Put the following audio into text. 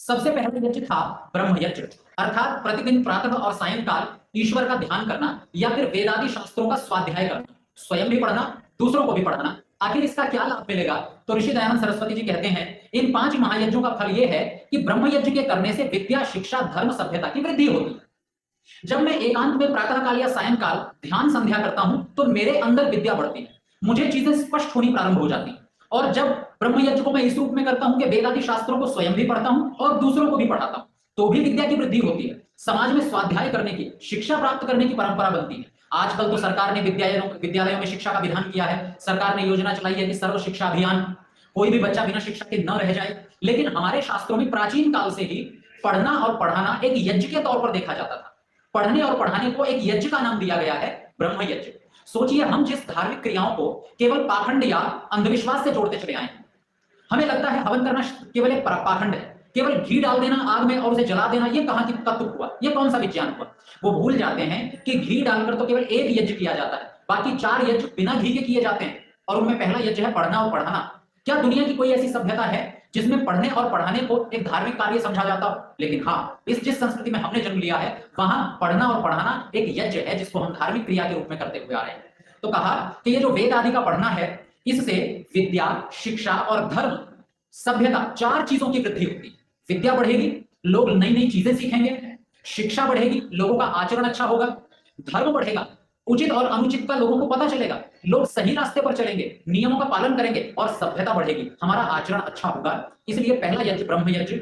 सबसे पहला यज्ञ था ब्रह्म यज्ञ, अर्थात प्रतिदिन प्रातः और सायंकाल ईश्वर का ध्यान करना या फिर वेदादि शास्त्रों का स्वाध्याय करना, स्वयं भी पढ़ना, दूसरों को भी पढ़ाना। आखिर इसका क्या लाभ मिलेगा? तो ऋषि दयानंद सरस्वती जी कहते हैं, इन 5 महायज्ञों का फल यह है कि ब्रह्म यज्ञ के करने से विद्या, शिक्षा, धर्म, सभ्यता की वृद्धि होती है। जब मैं एकांत में प्रातःकाल या सायंकाल ध्यान संध्या करता हूं तो मेरे अंदर विद्या बढ़ती है, मुझे चीजें स्पष्ट होनी प्रारंभ हो जाती हैं। और जब ब्रह्म यज्ञ को मैं इस रूप में करता हूं कि वेदादि शास्त्रों को स्वयं भी पढ़ता हूं और दूसरों को भी पढ़ाता हूं, तो भी विद्या की वृद्धि होती है। समाज में स्वाध्याय करने की, शिक्षा प्राप्त करने की परंपरा बनती है। आजकल तो सरकार ने विद्यालयों में शिक्षा का विधान किया है। सरकार ने योजना चलाई है कि सर्व शिक्षा अभियान, कोई भी बच्चा बिना शिक्षा के न रह जाए। लेकिन हमारे शास्त्रों में प्राचीन काल से ही पढ़ना और पढ़ाना एक यज्ञ के तौर पर देखा जाता था। पढ़ने और पढ़ाने को एक यज्ञ का नाम दिया गया है, ब्रह्म यज्ञ। सोचिए, हम जिस धार्मिक क्रियाओं को केवल पाखंड या अंधविश्वास से जोड़ते चले आए हैं। हमें लगता है हवन करना केवल एक पाखंड है, केवल घी डाल देना आग में और उसे जला देना, ये कहां की तत्व हुआ, ये कौन सा विज्ञान हुआ। वो भूल जाते हैं कि घी डालकर तो केवल एक यज्ञ किया जाता है, बाकी 4 यज्ञ बिना घी के किए जाते हैं। और उनमें पहला यज्ञ है पढ़ना और पढ़ाना। क्या दुनिया की कोई ऐसी सभ्यता है जिसमें पढ़ने और पढ़ाने को एक धार्मिक कार्य समझा जाता हो? लेकिन हाँ, जिस संस्कृति में हमने जन्म लिया है वहां पढ़ना और पढ़ाना एक यज्ञ है जिसको हम धार्मिक क्रिया के रूप में करते हुए आ रहे हैं। तो कहा कि ये जो वेद आदि का पढ़ना है, इससे विद्या, शिक्षा और धर्म, सभ्यता, 4 चीजों की वृद्धि होती है। विद्या बढ़ेगी, लोग नई नई चीजें सीखेंगे। शिक्षा बढ़ेगी, लोगों का आचरण अच्छा होगा। धर्म बढ़ेगा, उचित और अनुचित का लोगों को पता चलेगा, लोग सही रास्ते पर चलेंगे, नियमों का पालन करेंगे। और सभ्यता बढ़ेगी, हमारा आचरण अच्छा होगा। इसलिए पहला यज्ञ ब्रह्म यज्ञ।